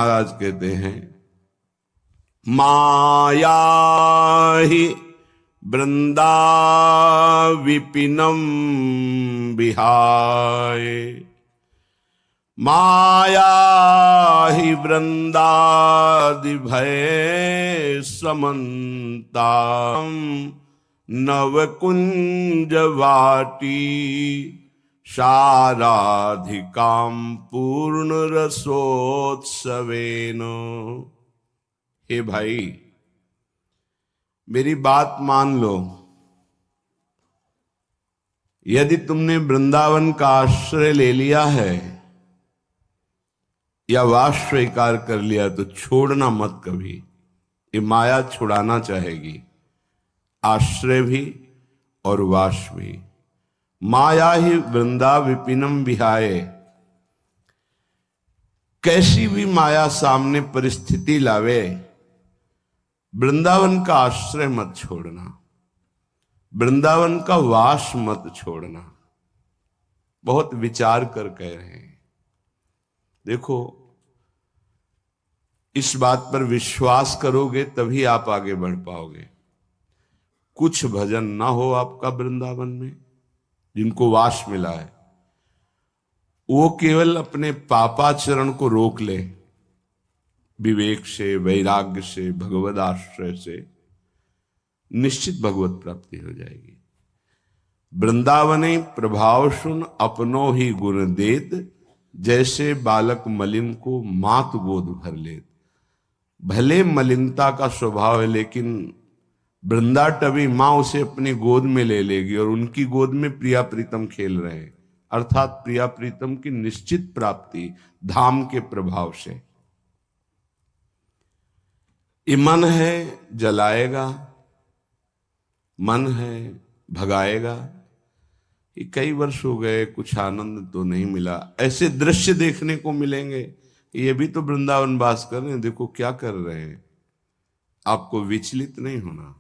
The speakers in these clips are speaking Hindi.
महाराज कहते हैं, माया ही वृंदा विपिनम विहाय, माया ही वृंदादि भय समन्ता, नवकुंज वाटी शाराधिकां पूर्ण रसोत्सवेन। हे भाई, मेरी बात मान लो। यदि तुमने वृंदावन का आश्रय ले लिया है या वास स्वीकार कर लिया तो छोड़ना मत कभी। ये माया छुड़ाना चाहेगी, आश्रय भी और वास भी। माया ही वृंदा विपिनम विहाय, कैसी भी माया सामने परिस्थिति लावे, वृंदावन का आश्रय मत छोड़ना, वृंदावन का वास मत छोड़ना। बहुत विचार कर कह रहे हैं। देखो, इस बात पर विश्वास करोगे तभी आप आगे बढ़ पाओगे। कुछ भजन ना हो आपका वृंदावन में, जिनको वास मिला है, वो केवल अपने पापाचरण को रोक ले, विवेक से, वैराग्य से, भगवद आश्रय से निश्चित भगवत प्राप्ति हो जाएगी। वृंदावने प्रभाव सुन अपनो ही गुण देत, जैसे बालक मलिन को मात गोद भर लेत। भले मलिनता का स्वभाव है, लेकिन वृंदाटवी मां उसे अपनी गोद में ले लेगी और उनकी गोद में प्रिया प्रीतम खेल रहे हैं, अर्थात प्रिया प्रीतम की निश्चित प्राप्ति धाम के प्रभाव से। ये मन है जलाएगा, मन है भगाएगा। ये कई वर्ष हो गए, कुछ आनंद तो नहीं मिला। ऐसे दृश्य देखने को मिलेंगे। ये भी तो वृंदावन वास कर रहे हैं, देखो क्या कर रहे हैं। आपको विचलित नहीं होना,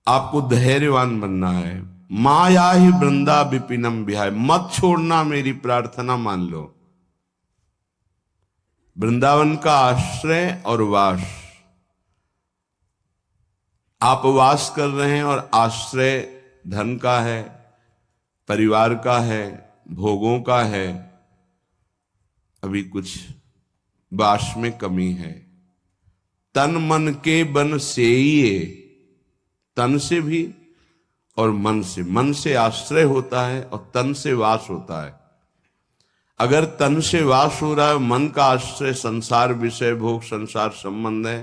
आपको धैर्यवान बनना है। माया ही वृंदा विपिनम विहाय, मत छोड़ना, मेरी प्रार्थना मान लो। वृंदावन का आश्रय और वास, आप वास कर रहे हैं और आश्रय धन का है, परिवार का है, भोगों का है। अभी कुछ वास में कमी है। तन मन के बन सेइए, तन से भी और मन से। मन से आश्रय होता है और तन से वास होता है। अगर तन से वास हो रहा है, मन का आश्रय संसार विषय भोग संसार संबंध है,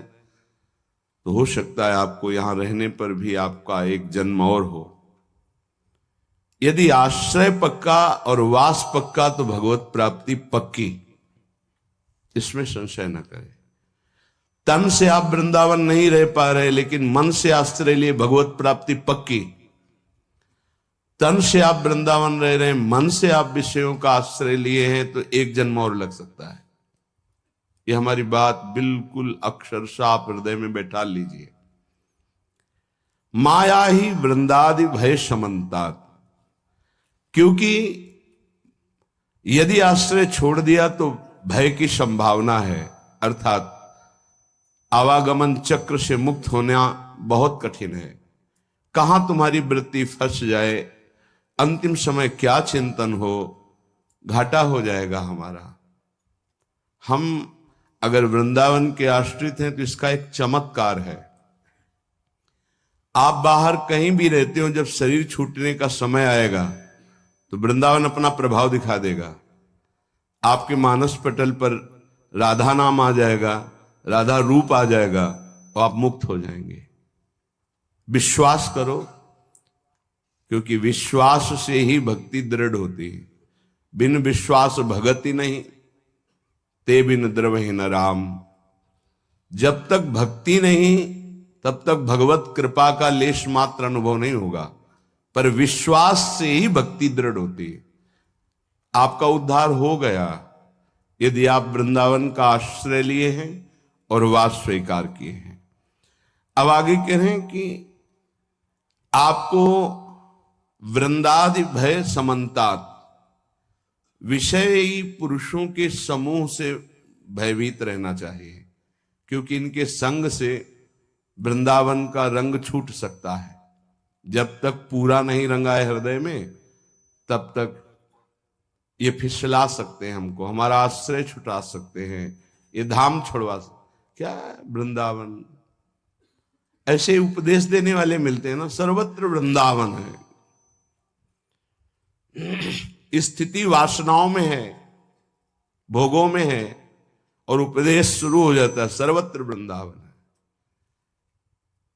तो हो सकता है आपको यहां रहने पर भी आपका एक जन्म और हो। यदि आश्रय पक्का और वास पक्का तो भगवत प्राप्ति पक्की, इसमें संशय न करें। तन से आप वृंदावन नहीं रह पा रहे, लेकिन मन से आश्रय लिए भगवत प्राप्ति पक्की। तन से आप वृंदावन रह रहे हैं, मन से आप विषयों का आश्रय लिए हैं, तो एक जन्म और लग सकता है। ये हमारी बात बिल्कुल अक्षरशः आप हृदय में बैठा लीजिए। माया ही वृंदादि भय समन्तात, क्योंकि यदि आश्रय छोड़ दिया तो भय की संभावना है, अर्थात आवागमन चक्र से मुक्त होना बहुत कठिन है। कहां तुम्हारी वृत्ति फंस जाए, अंतिम समय क्या चिंतन हो, घाटा हो जाएगा हमारा। हम अगर वृंदावन के आश्रित हैं तो इसका एक चमत्कार है। आप बाहर कहीं भी रहते हो, जब शरीर छूटने का समय आएगा तो वृंदावन अपना प्रभाव दिखा देगा। आपके मानस पटल पर राधा नाम आ जाएगा, राधा रूप आ जाएगा और आप मुक्त हो जाएंगे। विश्वास करो, क्योंकि विश्वास से ही भक्ति दृढ़ होती है। बिन विश्वास भगति नहीं, ते बिन द्रवहि न राम। जब तक भक्ति नहीं तब तक भगवत कृपा का लेश मात्र अनुभव नहीं होगा, पर विश्वास से ही भक्ति दृढ़ होती है। आपका उद्धार हो गया यदि आप वृंदावन का आश्रय लिए हैं और वास स्वीकार किए हैं। अब आगे कह रहे हैं कि आपको वृंदादि भय समन्तात, विषयी पुरुषों के समूह से भयभीत रहना चाहिए, क्योंकि इनके संग से वृंदावन का रंग छूट सकता है। जब तक पूरा नहीं रंगा है हृदय में, तब तक ये फिसला सकते हैं हमको, हमारा आश्रय छुटा सकते हैं, ये धाम छोड़वा क्या वृंदावन। ऐसे उपदेश देने वाले मिलते हैं ना, सर्वत्र वृंदावन है। स्थिति वासनाओं में है, भोगों में है, और उपदेश शुरू हो जाता है सर्वत्र वृंदावन है।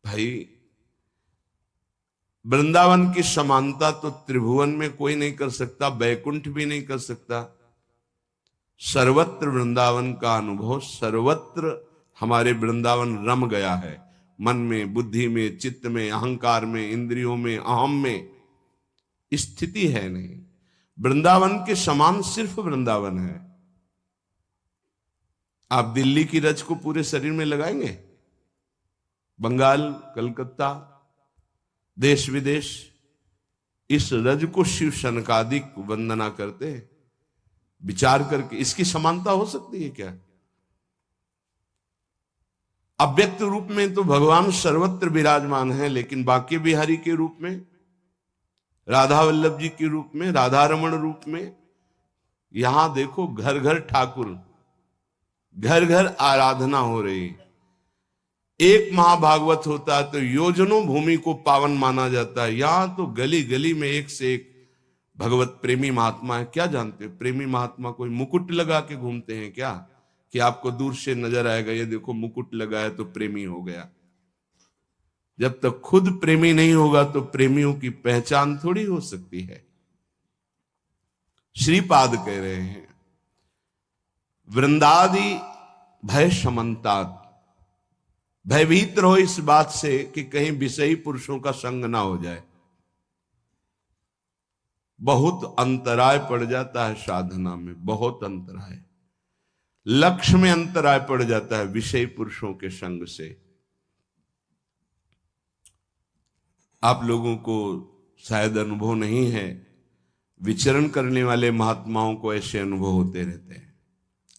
भाई वृंदावन की समानता तो त्रिभुवन में कोई नहीं कर सकता, वैकुंठ भी नहीं कर सकता। सर्वत्र वृंदावन का अनुभव, सर्वत्र हमारे वृंदावन रम गया है, मन में, बुद्धि में, चित्त में, अहंकार में, इंद्रियों में, अहम में स्थिति है नहीं। वृंदावन के समान सिर्फ वृंदावन है। आप दिल्ली की रज को पूरे शरीर में लगाएंगे, बंगाल, कलकत्ता, देश विदेश, इस रज को शिव शनकादिक वंदना करते हैं। विचार करके इसकी समानता हो सकती है क्या? अव्यक्त रूप में तो भगवान सर्वत्र विराजमान है, लेकिन बाकी बिहारी के रूप में, राधा वल्लभ जी के रूप में, राधा रमण रूप में, यहां देखो घर घर ठाकुर, घर घर आराधना हो रही। एक महाभागवत होता है तो योजनों भूमि को पावन माना जाता है, यहां तो गली गली में एक से एक भगवत प्रेमी महात्मा है। क्या जानते हो, प्रेमी महात्मा कोई मुकुट लगा के घूमते हैं क्या, कि आपको दूर से नजर आएगा ये देखो मुकुट लगा है तो प्रेमी हो गया। जब तक खुद प्रेमी नहीं होगा तो प्रेमियों की पहचान थोड़ी हो सकती है। श्रीपाद कह रहे हैं वृंदादि भय शमंतात, भयभीत रहो इस बात से कि कहीं विषयी पुरुषों का संग ना हो जाए। बहुत अंतराय पड़ जाता है साधना में, बहुत अंतराय, लक्ष्य में अंतराय पड़ जाता है विषयी पुरुषों के संग से। आप लोगों को शायद अनुभव नहीं है, विचरण करने वाले महात्माओं को ऐसे अनुभव होते रहते हैं,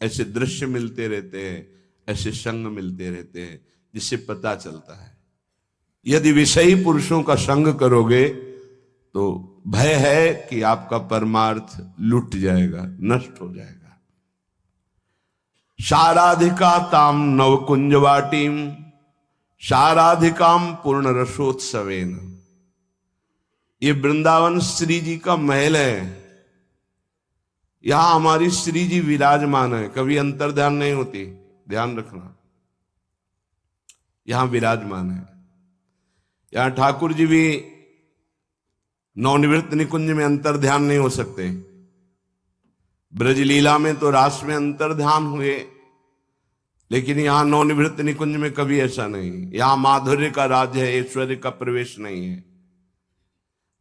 ऐसे दृश्य मिलते रहते हैं, ऐसे संग मिलते रहते हैं, जिससे पता चलता है यदि विषयी पुरुषों का संग करोगे तो भय है कि आपका परमार्थ लुट जाएगा, नष्ट हो जाएगा। शाराधिका ताम नवकुंजवाटीम शाराधिकाम पूर्ण रसोत्सवेन। ये वृंदावन श्री जी का महल है, यहां हमारी श्री जी विराजमान है। कभी अंतर्ध्यान नहीं होती, ध्यान रखना, यहां विराजमान है। यहां ठाकुर जी भी नवनिवृत्त निकुंज में अंतर्ध्यान नहीं हो सकते। ब्रजलीला में तो रास में अंतर्ध्यान हुए, लेकिन यहां नवनिवृत्त निकुंज में कभी ऐसा नहीं। यहां माधुर्य का राज्य है, ऐश्वर्य का प्रवेश नहीं है।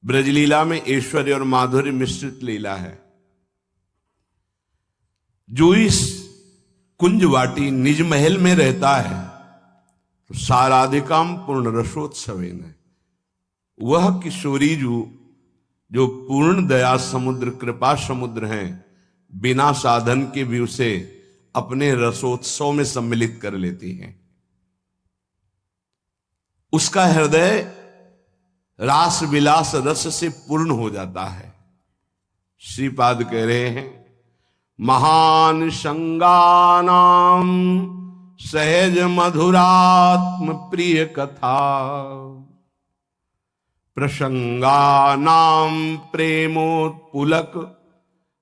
ब्रजलीला में ऐश्वर्य और माधुर्य मिश्रित लीला है। जो इस कुंजवाटी निज महल में रहता है तो साराधिकाम पूर्ण रसोत्सवेन है। वह किशोरी जो पूर्ण दया समुद्र, कृपा समुद्र हैं, बिना साधन के भी उसे अपने रसोत्सव में सम्मिलित कर लेती हैं। उसका हृदय रास विलास रस से पूर्ण हो जाता है। श्रीपाद कह रहे हैं महान संगानाम सहज मधुरात्म प्रिय कथा प्रसंगानाम प्रेमोत्पुलक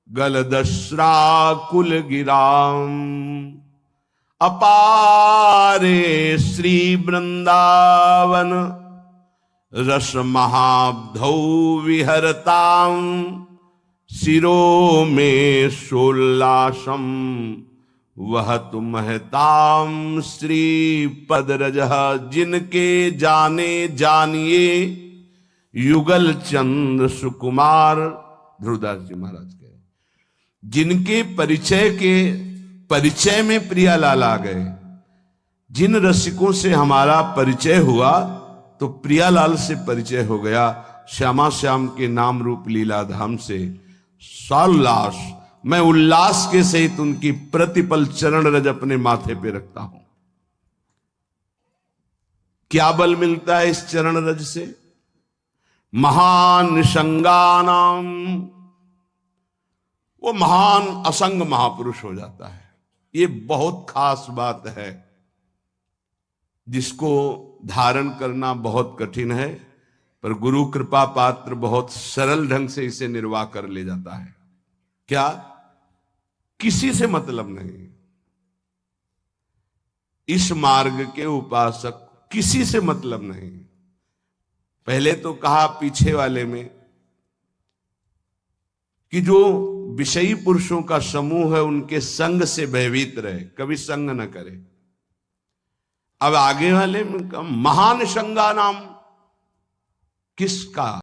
गलदस्राकुल गिराम अपारे श्री वृंदावन रस महाब्धौ विहरताम शिरो में सोल्लासम वह तुम महताम श्री पदरज। जिनके जाने जानिए युगल चंद्र सुकुमार, ध्रुवदास जी महाराज के, जिनके परिचय में प्रियालाल आ गए। जिन रसिकों से हमारा परिचय हुआ तो प्रियालाल से परिचय हो गया। श्यामा श्याम के नाम रूप लीला धाम से सोल्लास मैं उल्लास के सहित उनकी प्रतिपल चरण रज अपने माथे पे रखता हूं। क्या बल मिलता है इस चरण रज से? महान निसंगानाम, वो महान असंग महापुरुष हो जाता है। ये बहुत खास बात है जिसको धारण करना बहुत कठिन है, पर गुरु कृपा पात्र बहुत सरल ढंग से इसे निर्वाह कर ले जाता है। क्या? किसी से मतलब नहीं। इस मार्ग के उपासक किसी से मतलब नहीं। पहले तो कहा पीछे वाले में कि जो विषयी पुरुषों का समूह है उनके संग से भयभीत रहे, कभी संग न करे। अब आगे वाले में महान संगा नाम किसका?